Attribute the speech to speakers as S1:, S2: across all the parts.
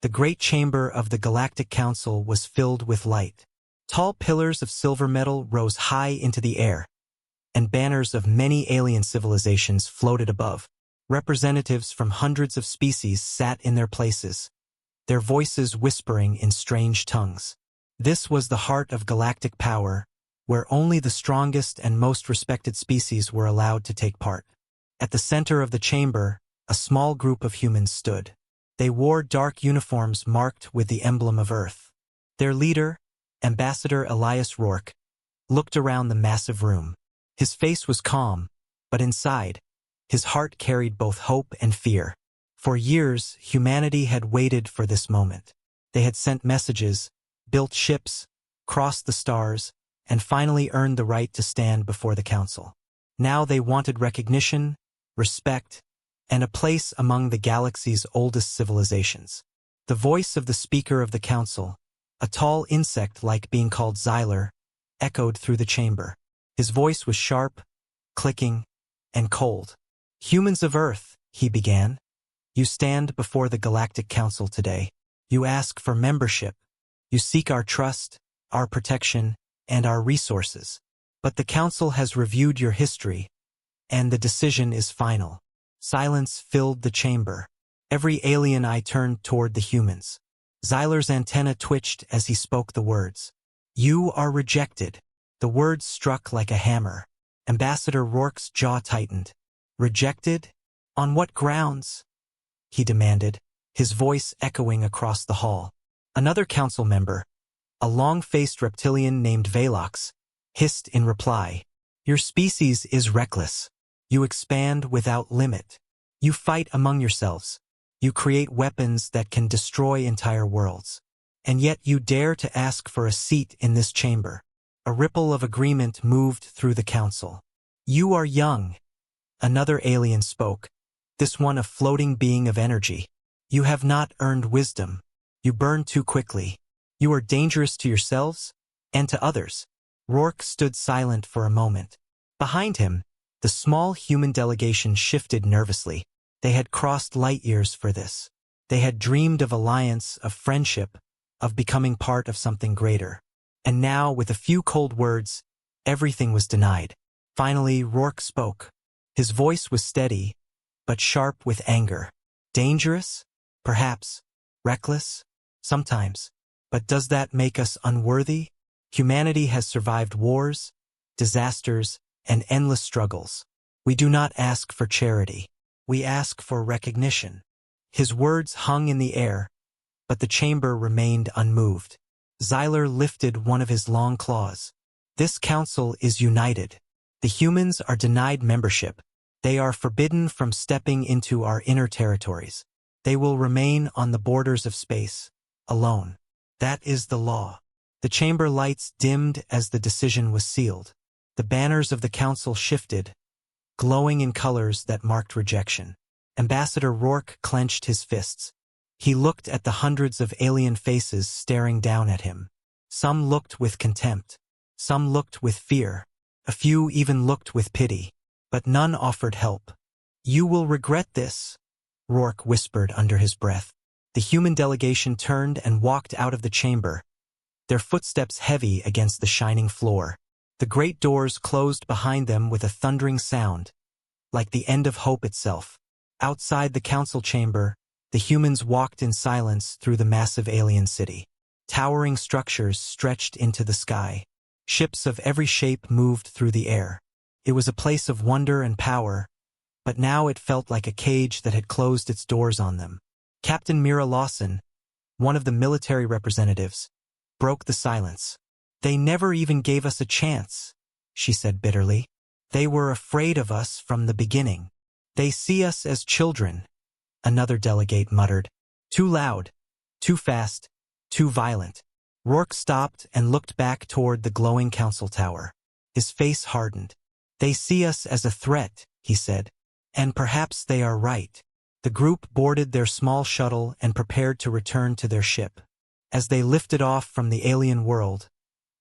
S1: The great chamber of the Galactic Council was filled with light. Tall pillars of silver metal rose high into the air, and banners of many alien civilizations floated above. Representatives from hundreds of species sat in their places, their voices whispering in strange tongues. This was the heart of galactic power, where only the strongest and most respected species were allowed to take part. At the center of the chamber, a small group of humans stood. They wore dark uniforms marked with the emblem of Earth. Their leader, Ambassador Elias Rourke, looked around the massive room. His face was calm, but inside, his heart carried both hope and fear. For years, humanity had waited for this moment. They had sent messages, built ships, crossed the stars, and finally earned the right to stand before the Council. Now they wanted recognition, respect, and a place among the galaxy's oldest civilizations. The voice of the Speaker of the Council, a tall insect like being called Xyler, echoed through the chamber. His voice was sharp, clicking, and cold. "Humans of Earth," he began, "you stand before the Galactic Council today. You ask for membership. You seek our trust, our protection, and our resources. But the Council has reviewed your history, and the decision is final." Silence filled the chamber. Every alien eye turned toward the humans. Xyler's antenna twitched as he spoke the words. "You are rejected." The words struck like a hammer. Ambassador Rourke's jaw tightened. "Rejected? On what grounds?" he demanded, his voice echoing across the hall. Another council member, a long-faced reptilian named Velox, hissed in reply. "Your species is reckless. You expand without limit. You fight among yourselves. You create weapons that can destroy entire worlds. And yet you dare to ask for a seat in this chamber." A ripple of agreement moved through the council. "You are young," another alien spoke, this one a floating being of energy. "You have not earned wisdom. You burn too quickly. You are dangerous to yourselves and to others." Rourke stood silent for a moment. Behind him, the small human delegation shifted nervously. They had crossed light years for this. They had dreamed of alliance, of friendship, of becoming part of something greater. And now, with a few cold words, everything was denied. Finally, Rourke spoke. His voice was steady, but sharp with anger. "Dangerous? Perhaps. Reckless? Sometimes. But does that make us unworthy? Humanity has survived wars, disasters, and endless struggles. We do not ask for charity. We ask for recognition." His words hung in the air, but the chamber remained unmoved. Xyler lifted one of his long claws. "This council is united. The humans are denied membership. They are forbidden from stepping into our inner territories. They will remain on the borders of space, alone. That is the law." The chamber lights dimmed as the decision was sealed. The banners of the council shifted, glowing in colors that marked rejection. Ambassador Rourke clenched his fists. He looked at the hundreds of alien faces staring down at him. Some looked with contempt. Some looked with fear. A few even looked with pity. But none offered help. "You will regret this," Rourke whispered under his breath. The human delegation turned and walked out of the chamber, their footsteps heavy against the shining floor. The great doors closed behind them with a thundering sound, like the end of hope itself. Outside the council chamber, the humans walked in silence through the massive alien city. Towering structures stretched into the sky. Ships of every shape moved through the air. It was a place of wonder and power, but now it felt like a cage that had closed its doors on them. Captain Mira Lawson, one of the military representatives, broke the silence. "They never even gave us a chance," she said bitterly. "They were afraid of us from the beginning. They see us as children," another delegate muttered. "Too loud, too fast, too violent." Rourke stopped and looked back toward the glowing council tower. His face hardened. "They see us as a threat," he said. "And perhaps they are right." The group boarded their small shuttle and prepared to return to their ship. As they lifted off from the alien world,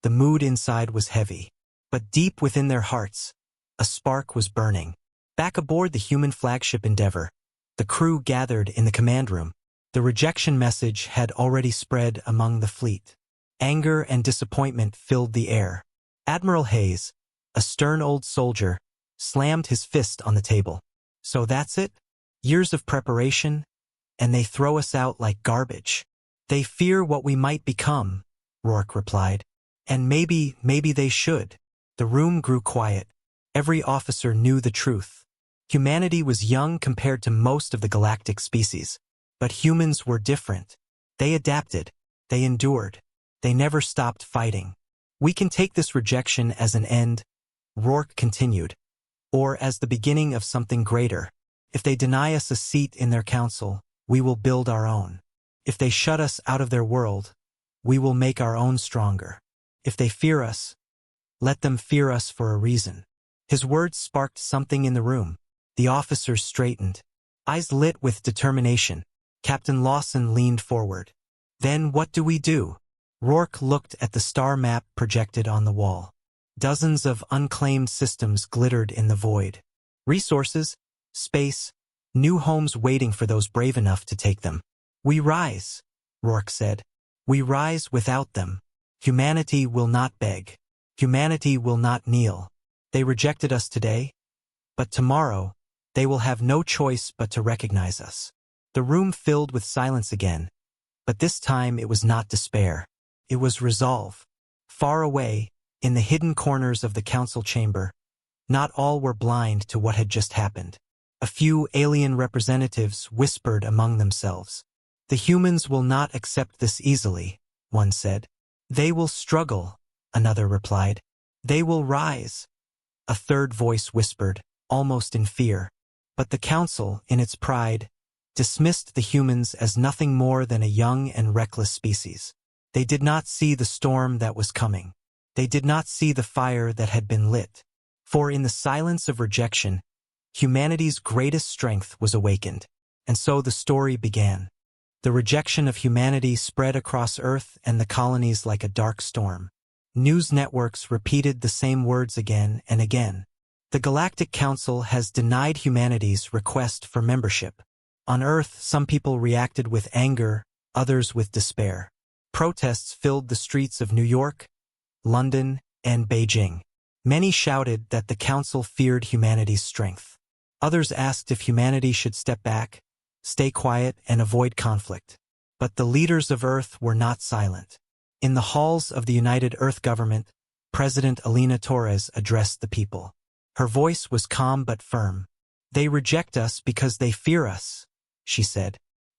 S1: the mood inside was heavy. But deep within their hearts, a spark was burning. Back aboard the human flagship Endeavour, the crew gathered in the command room. The rejection message had already spread among the fleet. Anger and disappointment filled the air. Admiral Hayes, a stern old soldier, slammed his fist on the table. So that's it? Years of preparation, and they throw us out like garbage. They fear what we might become, Rourke replied. And maybe they should. The room grew quiet. Every officer knew the truth. Humanity was young compared to most of the galactic species. But humans were different. They adapted. They endured. They never stopped fighting. We can take this rejection as an end, Rourke continued, or as the beginning of something greater. If they deny us a seat in their council, we will build our own. If they shut us out of their world, we will make our own stronger. If they fear us, let them fear us for a reason. His words sparked something in the room. The officers straightened, eyes lit with determination. Captain Lawson leaned forward. Then what do we do? Rourke looked at the star map projected on the wall. Dozens of unclaimed systems glittered in the void. Resources, space, new homes waiting for those brave enough to take them. We rise, Rourke said. We rise without them. Humanity will not beg. Humanity will not kneel. They rejected us today, but tomorrow they will have no choice but to recognize us. The room filled with silence again, but this time it was not despair. It was resolve. Far away, in the hidden corners of the council chamber, not all were blind to what had just happened. A few alien representatives whispered among themselves. The humans will not accept this easily, one said. They will struggle, another replied. They will rise, a third voice whispered, almost in fear. But the council, in its pride, dismissed the humans as nothing more than a young and reckless species. They did not see the storm that was coming. They did not see the fire that had been lit. For in the silence of rejection, humanity's greatest strength was awakened. And so the story began. The rejection of humanity spread across Earth and the colonies like a dark storm. News networks repeated the same words again and again. The Galactic Council has denied humanity's request for membership. On Earth, some people reacted with anger, others with despair. Protests filled the streets of New York, London, and Beijing. Many shouted that the Council feared humanity's strength. Others asked if humanity should step back, stay quiet, and avoid conflict. But the leaders of Earth were not silent. In the halls of the United Earth Government, President Elena Torres addressed the people. Her voice was calm but firm. They reject us because they fear us, she said.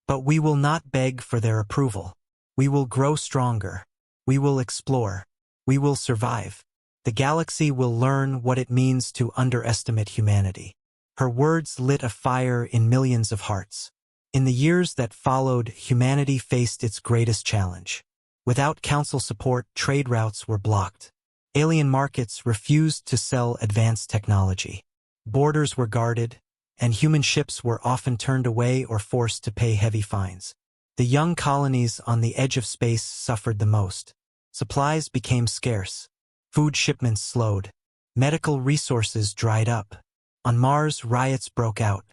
S1: But we will not beg for their approval. We will grow stronger. We will explore. We will survive. The galaxy will learn what it means to underestimate humanity. Her words lit a fire in millions of hearts. In the years that followed, humanity faced its greatest challenge. Without council support, trade routes were blocked. Alien markets refused to sell advanced technology. Borders were guarded, and human ships were often turned away or forced to pay heavy fines. The young colonies on the edge of space suffered the most. Supplies became scarce. Food shipments slowed. Medical resources dried up. On Mars, riots broke out.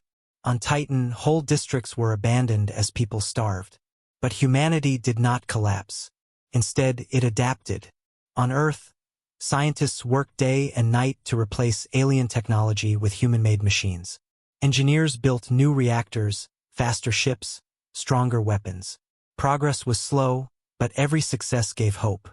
S1: On Titan, whole districts were abandoned as people starved. But humanity did not collapse. Instead, it adapted. On Earth, scientists worked day and night to replace alien technology with human-made machines. Engineers built new reactors, faster ships, stronger weapons. Progress was slow, but every success gave hope.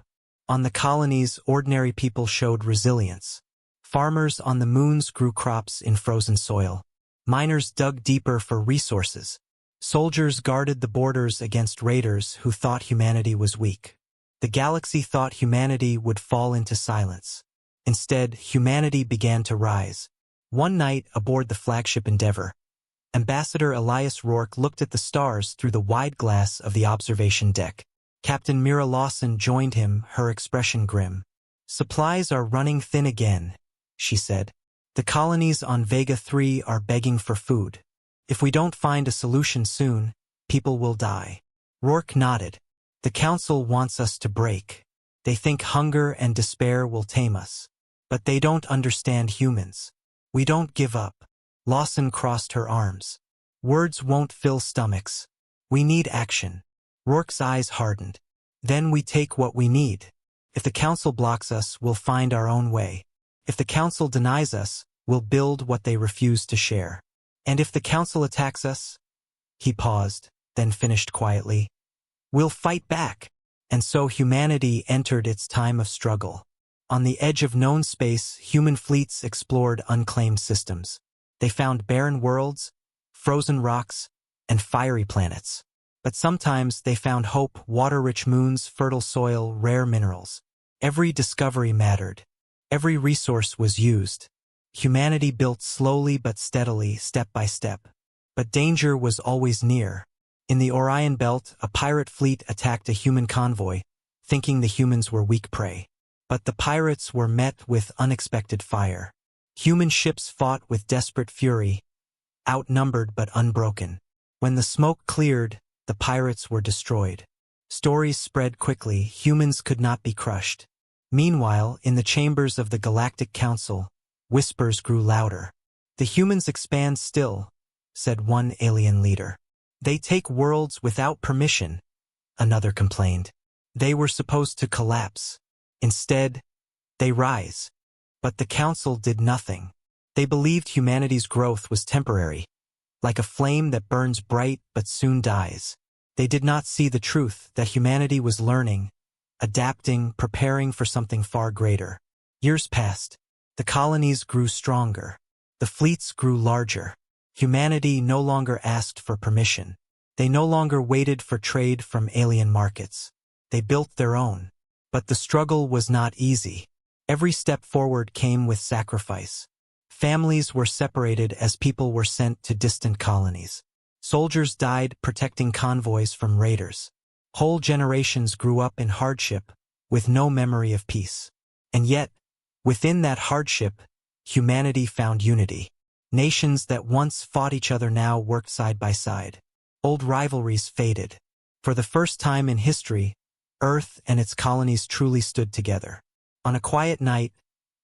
S1: On the colonies, ordinary people showed resilience. Farmers on the moons grew crops in frozen soil. Miners dug deeper for resources. Soldiers guarded the borders against raiders who thought humanity was weak. The galaxy thought humanity would fall into silence. Instead, humanity began to rise. One night, aboard the flagship Endeavour, Ambassador Elias Rourke looked at the stars through the wide glass of the observation deck. Captain Mira Lawson joined him, her expression grim. "Supplies are running thin again," she said. "The colonies on Vega 3 are begging for food. If we don't find a solution soon, people will die." Rourke nodded. "The Council wants us to break. They think hunger and despair will tame us. But they don't understand humans. We don't give up." Lawson crossed her arms. "Words won't fill stomachs. We need action. Rourke's eyes hardened. Then we take what we need. If the council blocks us, we'll find our own way. If the council denies us, we'll build what they refuse to share. And if the council attacks us, he paused, then finished quietly, we'll fight back. And so humanity entered its time of struggle. On the edge of known space, human fleets explored unclaimed systems. They found barren worlds, frozen rocks, and fiery planets. But sometimes they found hope, water-rich moons, fertile soil, rare minerals. Every discovery mattered. Every resource was used. Humanity built slowly but steadily, step by step. But danger was always near. In the Orion Belt, a pirate fleet attacked a human convoy, thinking the humans were weak prey. But the pirates were met with unexpected fire. Human ships fought with desperate fury, outnumbered but unbroken. When the smoke cleared, the pirates were destroyed. Stories spread quickly, humans could not be crushed. Meanwhile, in the chambers of the Galactic Council, whispers grew louder. The humans expand still, said one alien leader. They take worlds without permission, another complained. They were supposed to collapse. Instead, they rise. But the Council did nothing. They believed humanity's growth was temporary, like a flame that burns bright but soon dies. They did not see the truth that humanity was learning, adapting, preparing for something far greater. Years passed. The colonies grew stronger. The fleets grew larger. Humanity no longer asked for permission. They no longer waited for trade from alien markets. They built their own. But the struggle was not easy. Every step forward came with sacrifice. Families were separated as people were sent to distant colonies. Soldiers died protecting convoys from raiders. Whole generations grew up in hardship, with no memory of peace. And yet, within that hardship, humanity found unity. Nations that once fought each other now worked side by side. Old rivalries faded. For the first time in history, Earth and its colonies truly stood together. On a quiet night,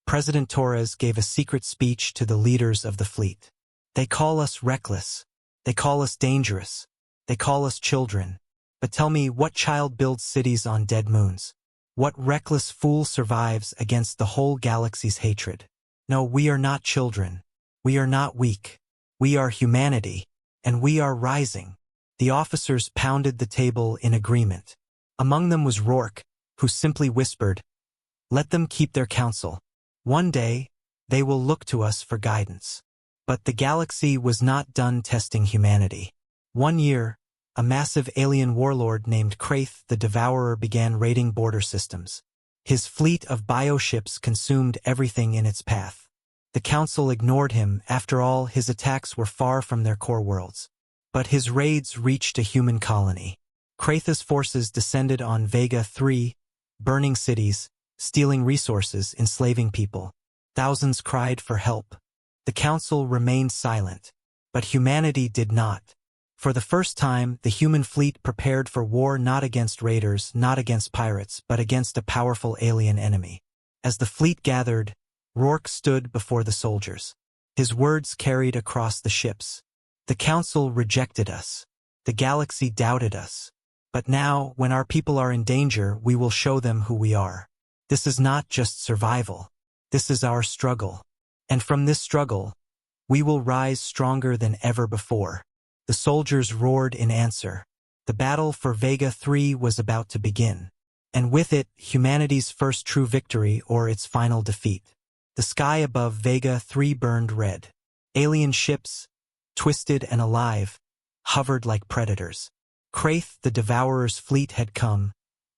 S1: President Torres gave a secret speech to the leaders of the fleet. They call us reckless. They call us dangerous. They call us children. But tell me, what child builds cities on dead moons? What reckless fool survives against the whole galaxy's hatred? No, we are not children. We are not weak. We are humanity, and we are rising. The officers pounded the table in agreement. Among them was Rourke, who simply whispered, "Let them keep their counsel. One day, they will look to us for guidance." But the galaxy was not done testing humanity. One year, a massive alien warlord named Kraith the Devourer began raiding border systems. His fleet of bioships consumed everything in its path. The Council ignored him. After all, his attacks were far from their core worlds. But his raids reached a human colony. Kraith's forces descended on Vega 3, burning cities, stealing resources, enslaving people. Thousands cried for help. The Council remained silent. But humanity did not. For the first time, the human fleet prepared for war, not against raiders, not against pirates, but against a powerful alien enemy. As the fleet gathered, Rourke stood before the soldiers. His words carried across the ships. The Council rejected us. The galaxy doubted us. But now, when our people are in danger, we will show them who we are. This is not just survival. This is our struggle. And from this struggle, we will rise stronger than ever before. The soldiers roared in answer. The battle for Vega 3 was about to begin. And with it, humanity's first true victory or its final defeat. The sky above Vega 3 burned red. Alien ships, twisted and alive, hovered like predators. Kraith the Devourer's fleet had come,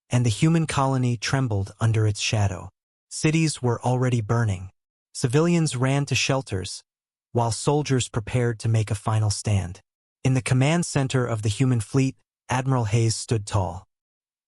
S1: and the human colony trembled under its shadow. Cities were already burning. Civilians ran to shelters, while soldiers prepared to make a final stand. In the command center of the human fleet, Admiral Hayes stood tall.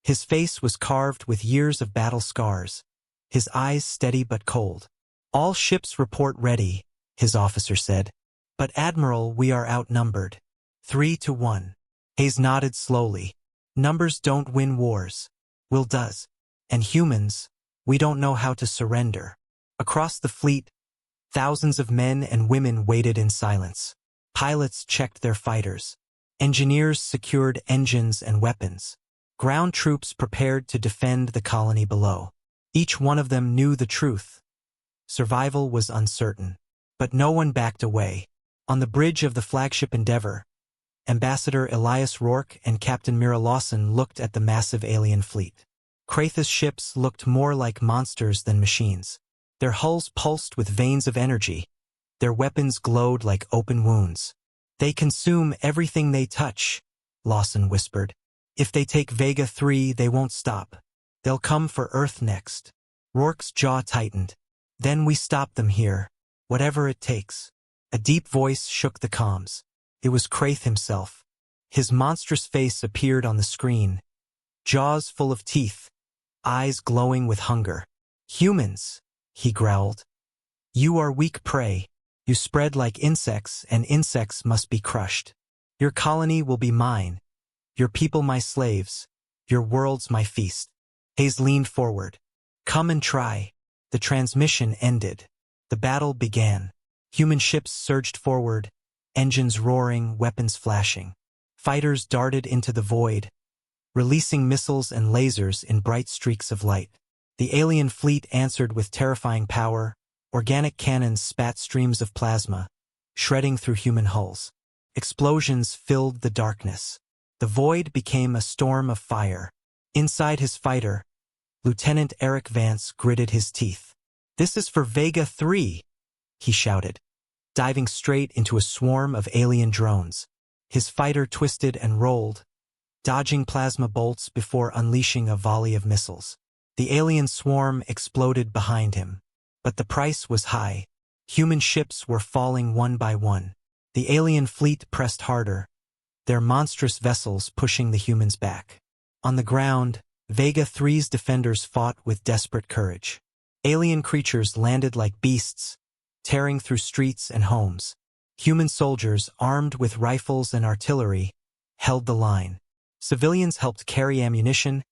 S1: His face was carved with years of battle scars, his eyes steady but cold. "All ships report ready," his officer said. "But Admiral, we are outnumbered. 3-1. Hayes nodded slowly. "Numbers don't win wars. Will does. And humans, we don't know how to surrender." Across the fleet, thousands of men and women waited in silence. Pilots checked their fighters. Engineers secured engines and weapons. Ground troops prepared to defend the colony below. Each one of them knew the truth. Survival was uncertain. But no one backed away. On the bridge of the flagship Endeavour, Ambassador Elias Rourke and Captain Mira Lawson looked at the massive alien fleet. Kraith's ships looked more like monsters than machines. Their hulls pulsed with veins of energy. Their weapons glowed like open wounds. "They consume everything they touch," Lawson whispered. "If they take Vega 3, they won't stop. They'll come for Earth next." Rourke's jaw tightened. "Then we stop them here, whatever it takes." A deep voice shook the comms. It was Kraith himself. His monstrous face appeared on the screen, jaws full of teeth, eyes glowing with hunger. "Humans," he growled. "You are weak prey. You spread like insects, and insects must be crushed. Your colony will be mine. Your people my slaves. Your worlds my feast." Hayes leaned forward. "Come and try." The transmission ended. The battle began. Human ships surged forward, engines roaring, weapons flashing. Fighters darted into the void, releasing missiles and lasers in bright streaks of light. The alien fleet answered with terrifying power. Organic cannons spat streams of plasma, shredding through human hulls. Explosions filled the darkness. The void became a storm of fire. Inside his fighter, Lieutenant Eric Vance gritted his teeth. "This is for Vega 3, he shouted, diving straight into a swarm of alien drones. His fighter twisted and rolled, dodging plasma bolts before unleashing a volley of missiles. The alien swarm exploded behind him. But the price was high. Human ships were falling one by one. The alien fleet pressed harder, their monstrous vessels pushing the humans back. On the ground, Vega 3's defenders fought with desperate courage. Alien creatures landed like beasts, tearing through streets and homes. Human soldiers, armed with rifles and artillery, held the line. Civilians helped carry ammunition,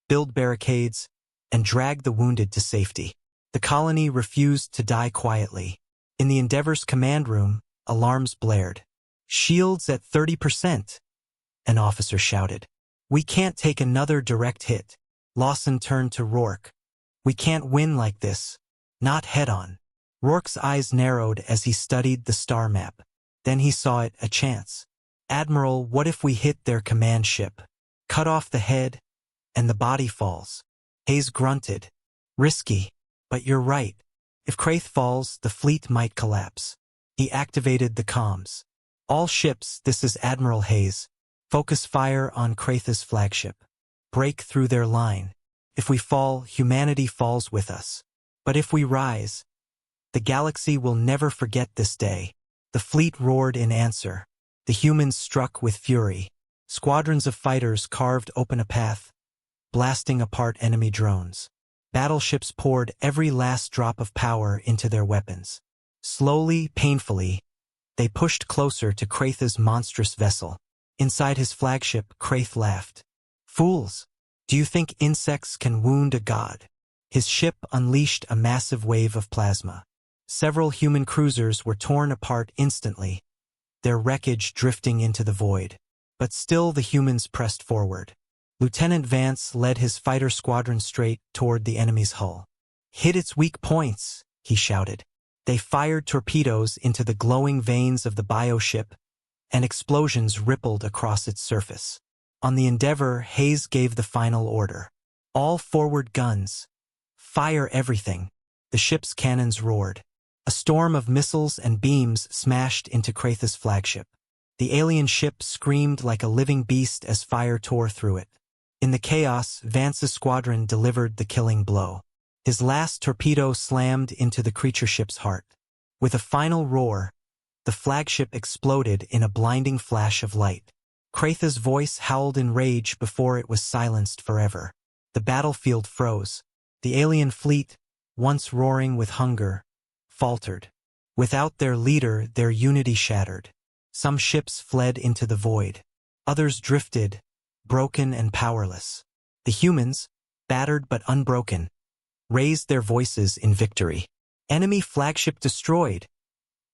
S1: build barricades, and drag the wounded to safety. The colony refused to die quietly. In the Endeavour's command room, alarms blared. "Shields at 30%, an officer shouted. "We can't take another direct hit." Lawson turned to Rourke. "We can't win like this. Not head-on." Rourke's eyes narrowed as he studied the star map. Then he saw it, a chance. "Admiral, what if we hit their command ship? Cut off the head, and the body falls." Hayes grunted. "Risky. But you're right. If Kraith falls, the fleet might collapse." He activated the comms. "All ships, this is Admiral Hayes. Focus fire on Kraith's flagship. Break through their line. If we fall, humanity falls with us. But if we rise, the galaxy will never forget this day." The fleet roared in answer. The humans struck with fury. Squadrons of fighters carved open a path, blasting apart enemy drones. Battleships poured every last drop of power into their weapons. Slowly, painfully, they pushed closer to Kraith's monstrous vessel. Inside his flagship, Kraith laughed. "Fools! Do you think insects can wound a god?" His ship unleashed a massive wave of plasma. Several human cruisers were torn apart instantly, their wreckage drifting into the void. But still the humans pressed forward. Lieutenant Vance led his fighter squadron straight toward the enemy's hull. "Hit its weak points," he shouted. They fired torpedoes into the glowing veins of the bioship, and explosions rippled across its surface. On the Endeavour, Hayes gave the final order. "All forward guns. Fire everything." The ship's cannons roared. A storm of missiles and beams smashed into Kraith's flagship. The alien ship screamed like a living beast as fire tore through it. In the chaos, Vance's squadron delivered the killing blow. His last torpedo slammed into the creature ship's heart. With a final roar, the flagship exploded in a blinding flash of light. Kraith's voice howled in rage before it was silenced forever. The battlefield froze. The alien fleet, once roaring with hunger, faltered. Without their leader, their unity shattered. Some ships fled into the void. Others drifted, broken and powerless. The humans, battered but unbroken, raised their voices in victory. "Enemy flagship destroyed,"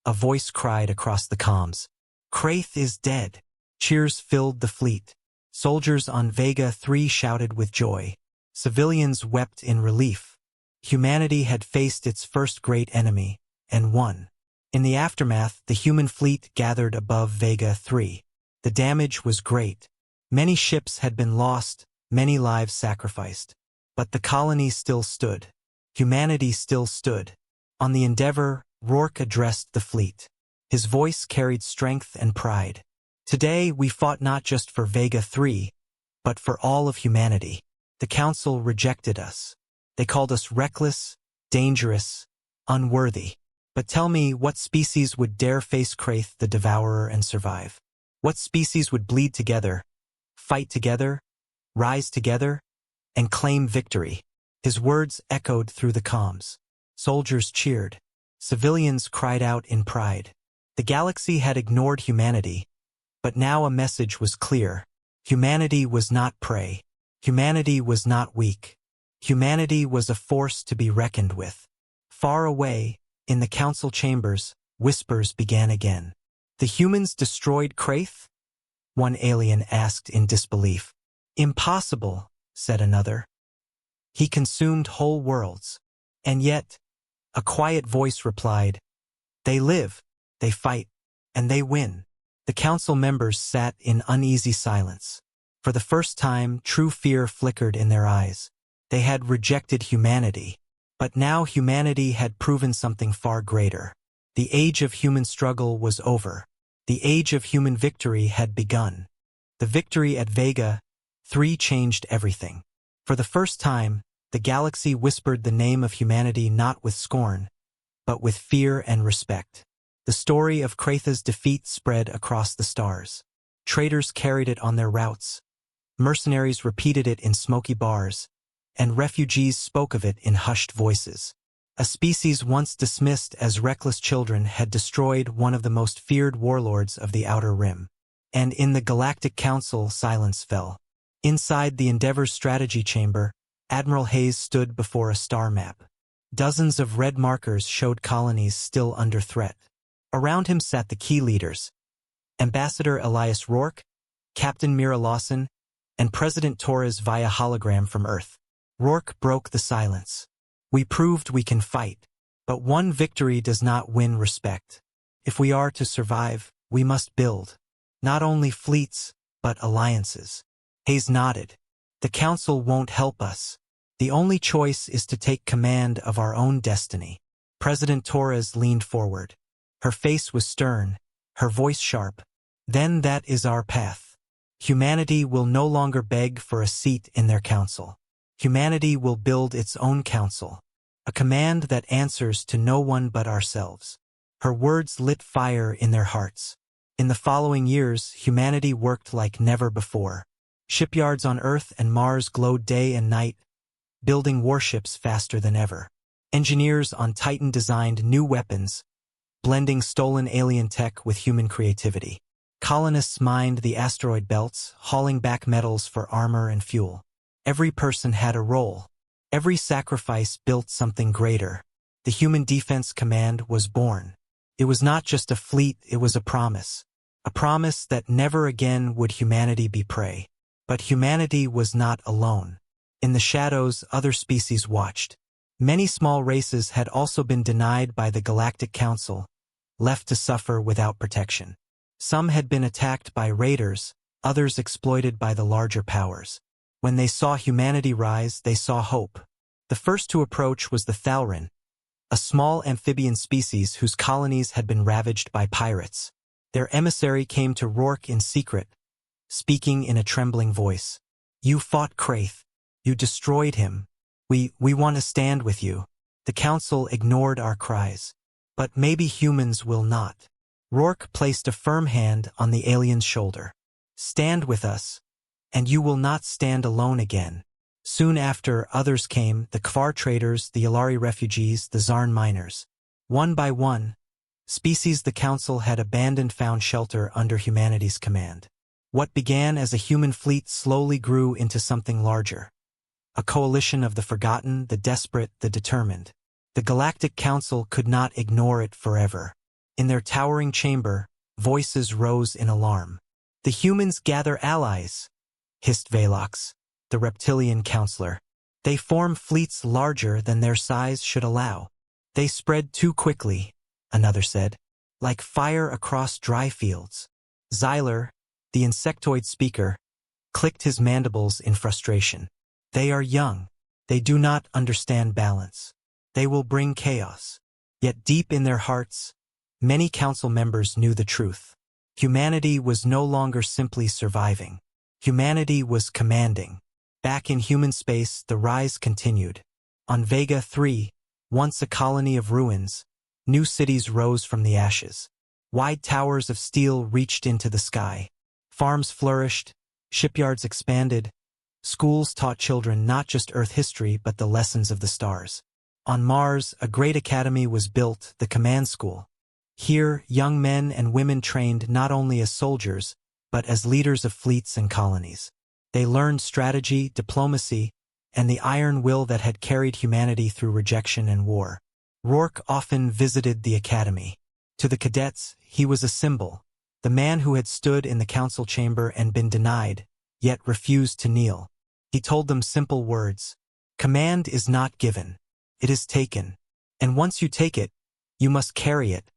S1: a voice cried across the comms. "Kraith is dead." Cheers filled the fleet. Soldiers on Vega 3 shouted with joy. Civilians wept in relief. Humanity had faced its first great enemy, and won. In the aftermath, the human fleet gathered above Vega 3. The damage was great. Many ships had been lost, many lives sacrificed. But the colony still stood. Humanity still stood. On the Endeavor, Rourke addressed the fleet. His voice carried strength and pride. Today, we fought not just for Vega 3, but for all of humanity. The Council rejected us. They called us reckless, dangerous, unworthy. But tell me, what species would dare face Kraith the Devourer and survive? What species would bleed together, fight together, rise together, and claim victory? His words echoed through the comms. Soldiers cheered. Civilians cried out in pride. The galaxy had ignored humanity, but now a message was clear. Humanity was not prey. Humanity was not weak. Humanity was a force to be reckoned with. Far away, in the council chambers, whispers began again. The humans destroyed Kraith? One alien asked in disbelief. Impossible, said another. He consumed whole worlds. And yet, a quiet voice replied, they live, they fight, and they win. The council members sat in uneasy silence. For the first time, true fear flickered in their eyes. They had rejected humanity. But now humanity had proven something far greater. The age of human struggle was over. The age of human victory had begun. The victory at Vega 3 changed everything. For the first time, the galaxy whispered the name of humanity not with scorn, but with fear and respect. The story of Kraith's defeat spread across the stars. Traders carried it on their routes. Mercenaries repeated it in smoky bars, and refugees spoke of it in hushed voices. A species once dismissed as reckless children had destroyed one of the most feared warlords of the Outer Rim. And in the Galactic Council, silence fell. Inside the Endeavor's strategy chamber, Admiral Hayes stood before a star map. Dozens of red markers showed colonies still under threat. Around him sat the key leaders: Ambassador Elias Rourke, Captain Mira Lawson, and President Torres via hologram from Earth. Rourke broke the silence. We proved we can fight, but one victory does not win respect. If we are to survive, we must build. Not only fleets, but alliances. Hayes nodded. The Council won't help us. The only choice is to take command of our own destiny. President Torres leaned forward. Her face was stern, her voice sharp. Then that is our path. Humanity will no longer beg for a seat in their council. Humanity will build its own council. A command that answers to no one but ourselves. Her words lit fire in their hearts. In the following years, humanity worked like never before. Shipyards on Earth and Mars glowed day and night, building warships faster than ever. Engineers on Titan designed new weapons, blending stolen alien tech with human creativity. Colonists mined the asteroid belts, hauling back metals for armor and fuel. Every person had a role. Every sacrifice built something greater. The Human Defense Command was born. It was not just a fleet, it was a promise. A promise that never again would humanity be prey. But humanity was not alone. In the shadows, other species watched. Many small races had also been denied by the Galactic Council, left to suffer without protection. Some had been attacked by raiders, others exploited by the larger powers. When they saw humanity rise, they saw hope. The first to approach was the Thalrin, a small amphibian species whose colonies had been ravaged by pirates. Their emissary came to Rourke in secret, speaking in a trembling voice. You fought Kraith. You destroyed him. We want to stand with you. The Council ignored our cries. But maybe humans will not. Rourke placed a firm hand on the alien's shoulder. Stand with us, and you will not stand alone again. Soon after, others came, the Kvar traders, the Yalari refugees, the Zarn miners. One by one, species the Council had abandoned found shelter under humanity's command. What began as a human fleet slowly grew into something larger. A coalition of the forgotten, the desperate, the determined. The Galactic Council could not ignore it forever. In their towering chamber, voices rose in alarm. The humans gather allies, hissed Velox, the reptilian counselor. They form fleets larger than their size should allow. They spread too quickly, another said, like fire across dry fields. Xyler, the insectoid speaker, clicked his mandibles in frustration. They are young. They do not understand balance. They will bring chaos. Yet deep in their hearts, many council members knew the truth. Humanity was no longer simply surviving. Humanity was commanding. Back in human space, the rise continued. On Vega 3, once a colony of ruins, new cities rose from the ashes. Wide towers of steel reached into the sky. Farms flourished, shipyards expanded. Schools taught children not just Earth history but the lessons of the stars. On Mars, a great academy was built, the Command School. Here, young men and women trained not only as soldiers, but as leaders of fleets and colonies. They learned strategy, diplomacy, and the iron will that had carried humanity through rejection and war. Rourke often visited the academy. To the cadets, he was a symbol, the man who had stood in the council chamber and been denied, yet refused to kneel. He told them simple words. Command is not given. It is taken. And once you take it, you must carry it,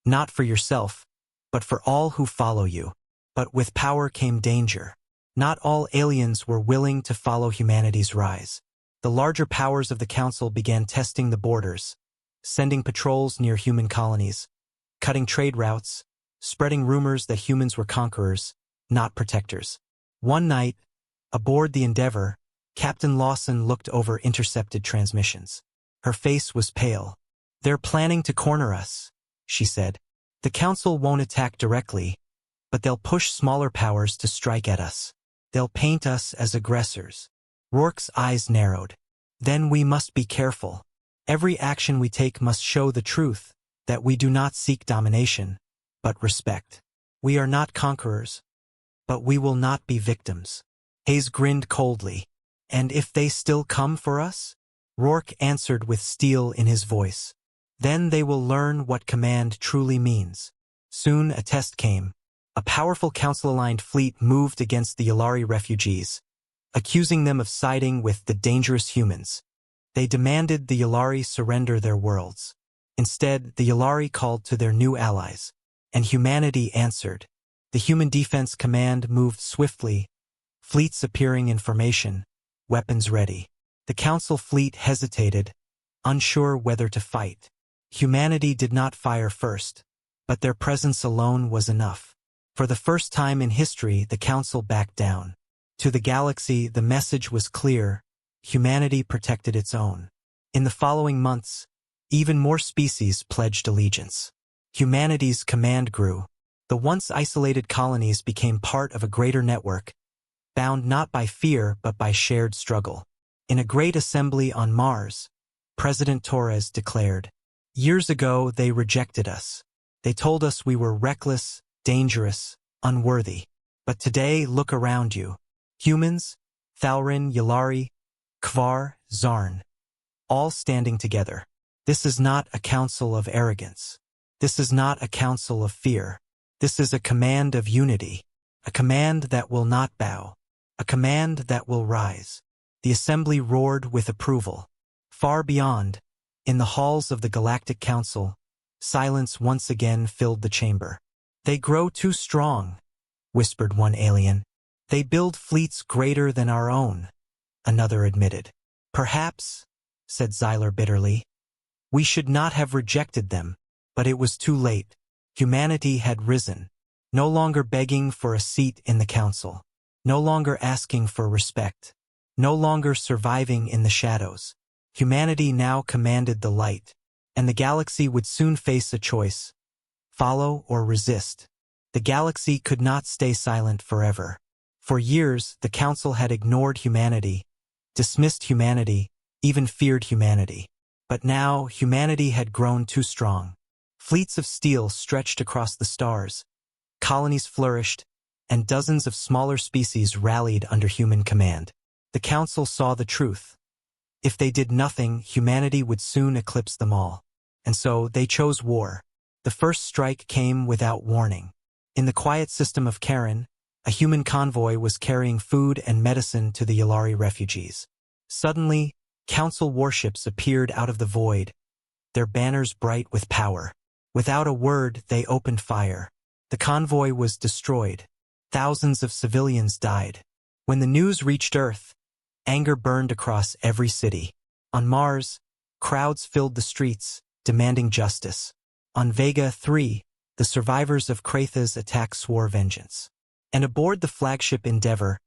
S1: not for yourself, but for all who follow you. But with power came danger. Not all aliens were willing to follow humanity's rise. The larger powers of the council began testing the borders, sending patrols near human colonies, cutting trade routes, spreading rumors that humans were conquerors, not protectors. One night, aboard the Endeavour, Captain Lawson looked over intercepted transmissions. Her face was pale. They're planning to corner us, she said. The council won't attack directly, but they'll push smaller powers to strike at us. They'll paint us as aggressors. Rourke's eyes narrowed. Then we must be careful. Every action we take must show the truth, that we do not seek domination, but respect. We are not conquerors, but we will not be victims. Hayes grinned coldly. And if they still come for us? Rourke answered with steel in his voice. Then they will learn what command truly means. Soon a test came. A powerful council-aligned fleet moved against the Yulari refugees, accusing them of siding with the dangerous humans. They demanded the Yulari surrender their worlds. Instead, the Yulari called to their new allies, and humanity answered. The Human Defense Command moved swiftly, fleets appearing in formation, weapons ready. The Council fleet hesitated, unsure whether to fight. Humanity did not fire first, but their presence alone was enough. For the first time in history, the Council backed down. To the galaxy, the message was clear: humanity protected its own. In the following months, even more species pledged allegiance. Humanity's command grew. The once isolated colonies became part of a greater network, bound not by fear but by shared struggle. In a great assembly on Mars, President Torres declared, "Years ago they rejected us. They told us we were reckless, dangerous, unworthy. But today, look around you. Humans, Thalrin, Yulari, Kvar, Zarn, all standing together. This is not a council of arrogance. This is not a council of fear. This is a command of unity, a command that will not bow, a command that will rise." The assembly roared with approval. Far beyond, in the halls of the Galactic Council, silence once again filled the chamber. "They grow too strong," whispered one alien. "They build fleets greater than our own," another admitted. "Perhaps," said Xyler bitterly, "we should not have rejected them." But it was too late. Humanity had risen, no longer begging for a seat in the council, no longer asking for respect, no longer surviving in the shadows. Humanity now commanded the light, and the galaxy would soon face a choice: follow or resist. The galaxy could not stay silent forever. For years, the council had ignored humanity, dismissed humanity, even feared humanity. But now, humanity had grown too strong. Fleets of steel stretched across the stars, colonies flourished, and dozens of smaller species rallied under human command. The council saw the truth. If they did nothing, humanity would soon eclipse them all. And so they chose war. The first strike came without warning. In the quiet system of Karen, A human convoy was carrying food and medicine to the Yulari refugees. Suddenly, Council warships appeared out of the void, their banners bright with power. Without a word, they opened fire. The convoy was destroyed. Thousands of civilians died. When the news reached Earth, anger burned across every city. On Mars, crowds filled the streets, demanding justice. On Vega 3, the survivors of Kratha's attack swore vengeance. And aboard the flagship Endeavour,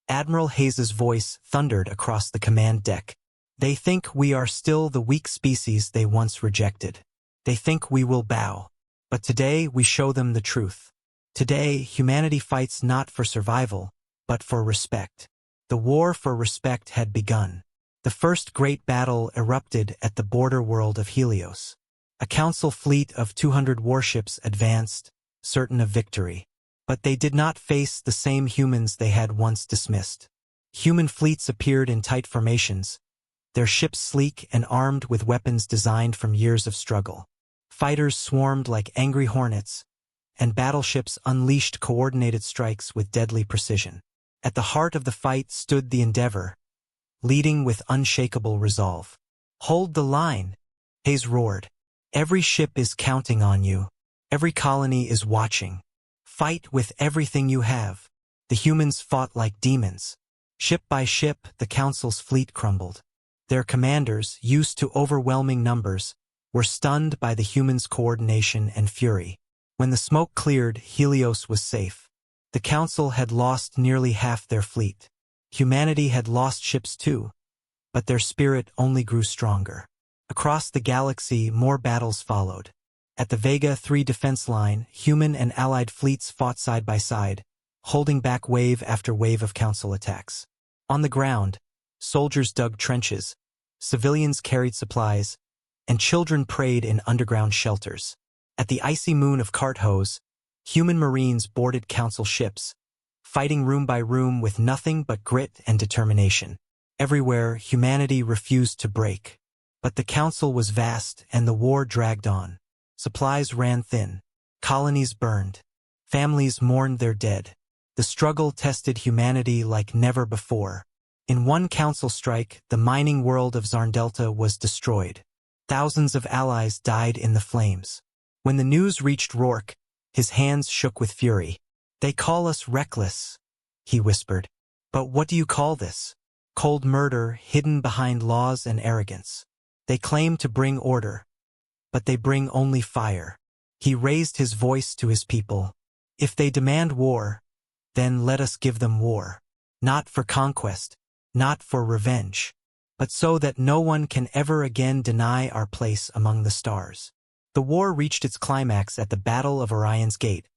S1: Admiral Hayes's voice thundered across the command deck. They think we are still the weak species they once rejected. They think we will bow. But today we show them the truth. Today, humanity fights not for survival, but for respect. The war for respect had begun. The first great battle erupted at the border world of Helios. A council fleet of 200 warships advanced, certain of victory. But they did not face the same humans they had once dismissed. Human fleets appeared in tight formations, their ships sleek and armed with weapons designed from years of struggle. Fighters swarmed like angry hornets, and battleships unleashed coordinated strikes with deadly precision. At the heart of the fight stood the Endeavour, leading with unshakable resolve. "Hold the line," Hayes roared. "Every ship is counting on you. Every colony is watching. Fight with everything you have." The humans fought like demons. Ship by ship, the Council's fleet crumbled. Their commanders, used to overwhelming numbers, were stunned by the humans' coordination and fury. When the smoke cleared, Helios was safe. The Council had lost nearly half their fleet. Humanity had lost ships too, but their spirit only grew stronger. Across the galaxy, more battles followed. At the Vega 3 defense line, human and allied fleets fought side by side, holding back wave after wave of Council attacks. On the ground, soldiers dug trenches, civilians carried supplies, and children prayed in underground shelters. At the icy moon of Carthos, human marines boarded Council ships, fighting room by room with nothing but grit and determination. Everywhere, humanity refused to break. But the Council was vast, and the war dragged on. Supplies ran thin. Colonies burned. Families mourned their dead. The struggle tested humanity like never before. In one Council strike, the mining world of Zarndelta was destroyed. Thousands of allies died in the flames. When the news reached Rourke, his hands shook with fury. "They call us reckless," he whispered. "But what do you call this? Cold murder hidden behind laws and arrogance. They claim to bring order, but they bring only fire." He raised his voice to his people. "If they demand war, then let us give them war. Not for conquest, not for revenge, but so that no one can ever again deny our place among the stars." The war reached its climax at the Battle of Orion's Gate,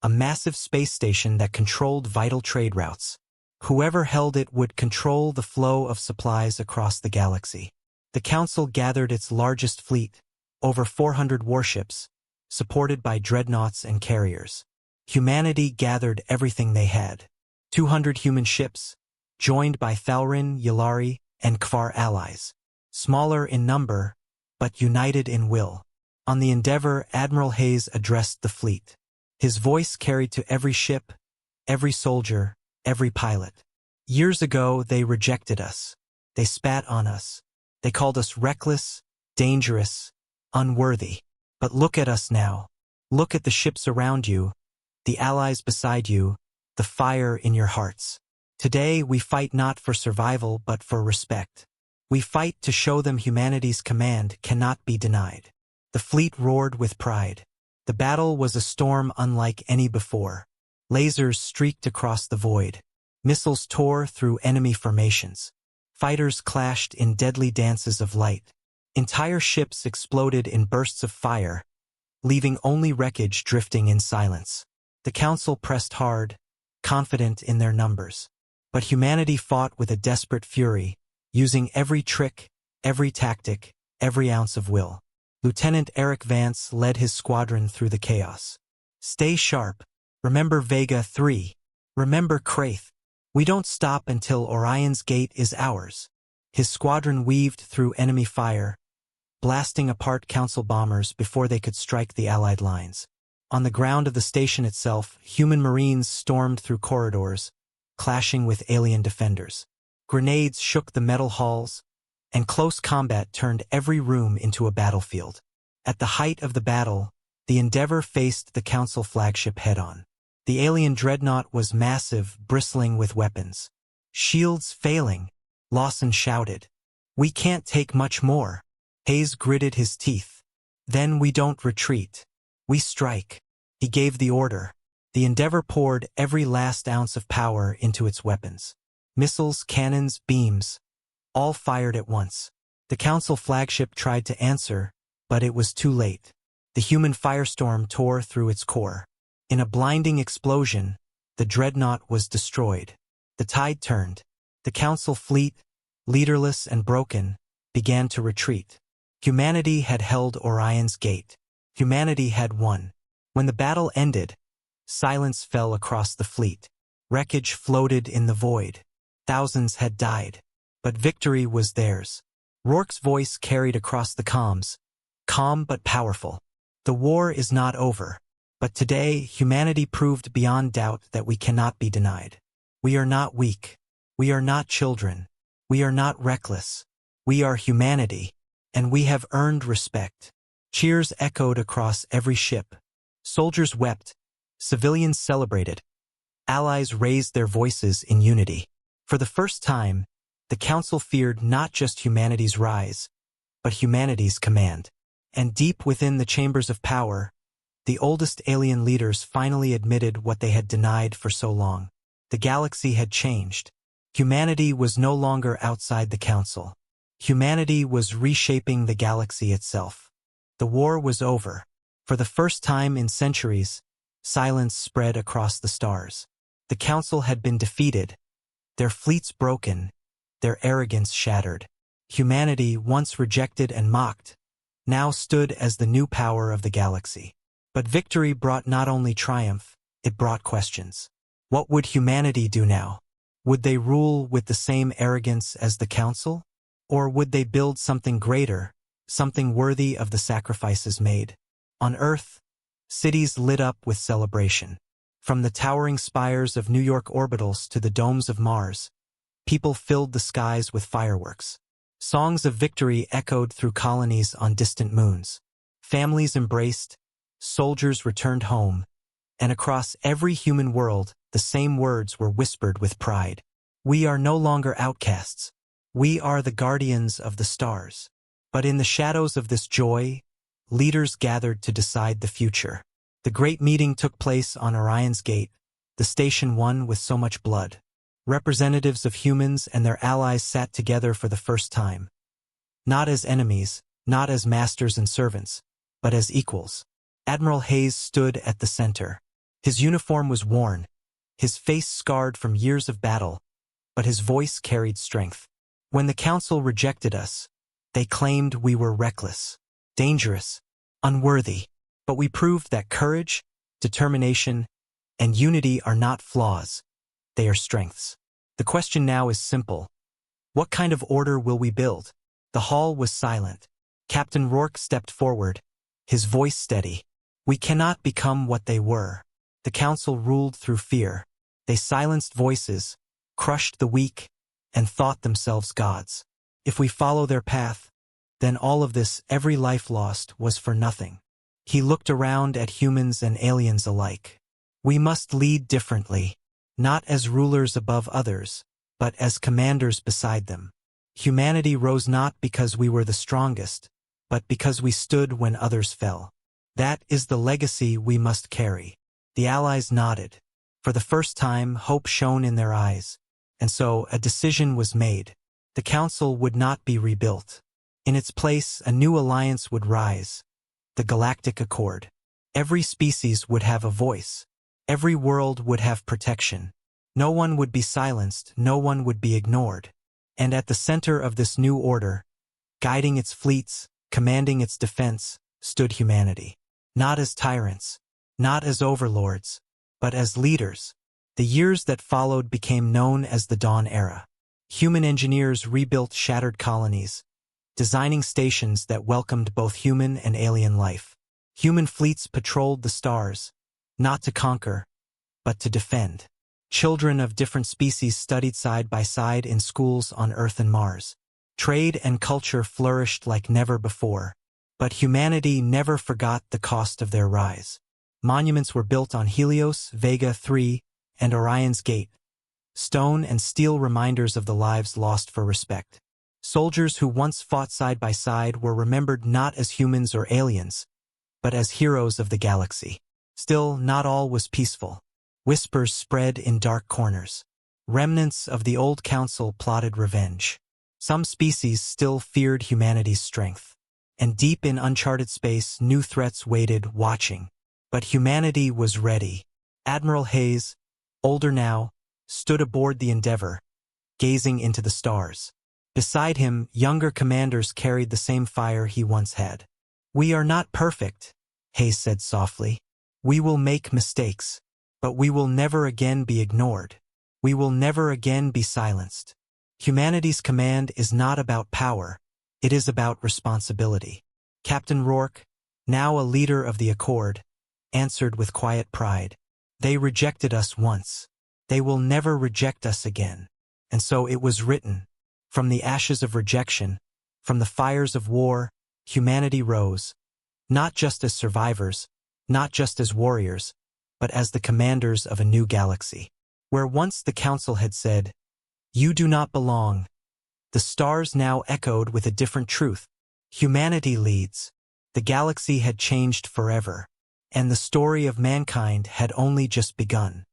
S1: a massive space station that controlled vital trade routes. Whoever held it would control the flow of supplies across the galaxy. The Council gathered its largest fleet, over 400 warships, supported by dreadnoughts and carriers. Humanity gathered everything they had. 200 human ships, joined by Thalrin, Yulari, and Kvar allies. Smaller in number, but united in will. On the Endeavour, Admiral Hayes addressed the fleet. His voice carried to every ship, every soldier, every pilot. "Years ago, they rejected us. They spat on us. They called us reckless, dangerous, unworthy. But look at us now. Look at the ships around you, the allies beside you, the fire in your hearts. Today, we fight not for survival but for respect. We fight to show them humanity's command cannot be denied." The fleet roared with pride. The battle was a storm unlike any before. Lasers streaked across the void. Missiles tore through enemy formations. Fighters clashed in deadly dances of light. Entire ships exploded in bursts of fire, leaving only wreckage drifting in silence. The Council pressed hard, confident in their numbers. But humanity fought with a desperate fury, using every trick, every tactic, every ounce of will. Lieutenant Eric Vance led his squadron through the chaos. "Stay sharp. Remember Vega 3. Remember Krath. We don't stop until Orion's Gate is ours." His squadron weaved through enemy fire, blasting apart Council bombers before they could strike the Allied lines. On the ground of the station itself, human marines stormed through corridors, clashing with alien defenders. Grenades shook the metal halls, and close combat turned every room into a battlefield. At the height of the battle, the Endeavour faced the Council flagship head-on. The alien dreadnought was massive, bristling with weapons. Shields failing, Lawson shouted. "We can't take much more." Hayes gritted his teeth. "Then we don't retreat. We strike." He gave the order. The Endeavour poured every last ounce of power into its weapons. Missiles, cannons, beams, all fired at once. The Council flagship tried to answer, but it was too late. The human firestorm tore through its core. In a blinding explosion, the dreadnought was destroyed. The tide turned. The Council fleet, leaderless and broken, began to retreat. Humanity had held Orion's gate. Humanity had won. When the battle ended, silence fell across the fleet. Wreckage floated in the void. Thousands had died. But victory was theirs. Rourke's voice carried across the comms, calm but powerful. "The war is not over. But today, humanity proved beyond doubt that we cannot be denied. We are not weak. We are not children. We are not reckless. We are humanity, and we have earned respect." Cheers echoed across every ship. Soldiers wept. Civilians celebrated. Allies raised their voices in unity. For the first time, the Council feared not just humanity's rise, but humanity's command. And deep within the chambers of power, the oldest alien leaders finally admitted what they had denied for so long. The galaxy had changed. Humanity was no longer outside the Council. Humanity was reshaping the galaxy itself. The war was over. For the first time in centuries, silence spread across the stars. The Council had been defeated, their fleets broken, their arrogance shattered. Humanity, once rejected and mocked, now stood as the new power of the galaxy. But victory brought not only triumph, it brought questions. What would humanity do now? Would they rule with the same arrogance as the Council? Or would they build something greater, something worthy of the sacrifices made? On Earth, cities lit up with celebration. From the towering spires of New York orbitals to the domes of Mars, people filled the skies with fireworks. Songs of victory echoed through colonies on distant moons. Families embraced, soldiers returned home, and across every human world, the same words were whispered with pride. "We are no longer outcasts. We are the guardians of the stars." But in the shadows of this joy, leaders gathered to decide the future. The great meeting took place on Orion's Gate, the station won with so much blood. Representatives of humans and their allies sat together for the first time. Not as enemies, not as masters and servants, but as equals. Admiral Hayes stood at the center. His uniform was worn, his face scarred from years of battle, but his voice carried strength. "When the Council rejected us, they claimed we were reckless, dangerous, unworthy. But we proved that courage, determination, and unity are not flaws. They are strengths. The question now is simple. What kind of order will we build?" The hall was silent. Captain Rourke stepped forward, his voice steady. "We cannot become what they were." The Council ruled through fear. They silenced voices, crushed the weak, and thought themselves gods. If we follow their path, then all of this, every life lost, was for nothing. He looked around at humans and aliens alike. "We must lead differently, not as rulers above others, but as commanders beside them." Humanity rose not because we were the strongest, but because we stood when others fell. That is the legacy we must carry. The Allies nodded. For the first time, hope shone in their eyes, and so a decision was made. The Council would not be rebuilt. In its place, a new alliance would rise, the Galactic Accord. Every species would have a voice. Every world would have protection. No one would be silenced, no one would be ignored. And at the center of this new order, guiding its fleets, commanding its defense, stood humanity. Not as tyrants, not as overlords, but as leaders. The years that followed became known as the Dawn Era. Human engineers rebuilt shattered colonies, designing stations that welcomed both human and alien life. Human fleets patrolled the stars, not to conquer, but to defend. Children of different species studied side by side in schools on Earth and Mars. Trade and culture flourished like never before. But humanity never forgot the cost of their rise. Monuments were built on Helios, Vega 3, and Orion's Gate, stone and steel reminders of the lives lost for respect. Soldiers who once fought side by side were remembered not as humans or aliens, but as heroes of the galaxy. Still, not all was peaceful. Whispers spread in dark corners. Remnants of the old council plotted revenge. Some species still feared humanity's strength. And deep in uncharted space, new threats waited, watching. But humanity was ready. Admiral Hayes, older now, stood aboard the Endeavor, gazing into the stars. Beside him, younger commanders carried the same fire he once had. "We are not perfect," Hayes said softly. "We will make mistakes. But we will never again be ignored. We will never again be silenced. Humanity's command is not about power. It is about responsibility." Captain Rourke, now a leader of the Accord, answered with quiet pride. "They rejected us once. They will never reject us again." And so it was written. From the ashes of rejection, from the fires of war, humanity rose, not just as survivors, not just as warriors, but as the commanders of a new galaxy. Where once the council had said, "You do not belong," the stars now echoed with a different truth. Humanity leads. The galaxy had changed forever, and the story of mankind had only just begun.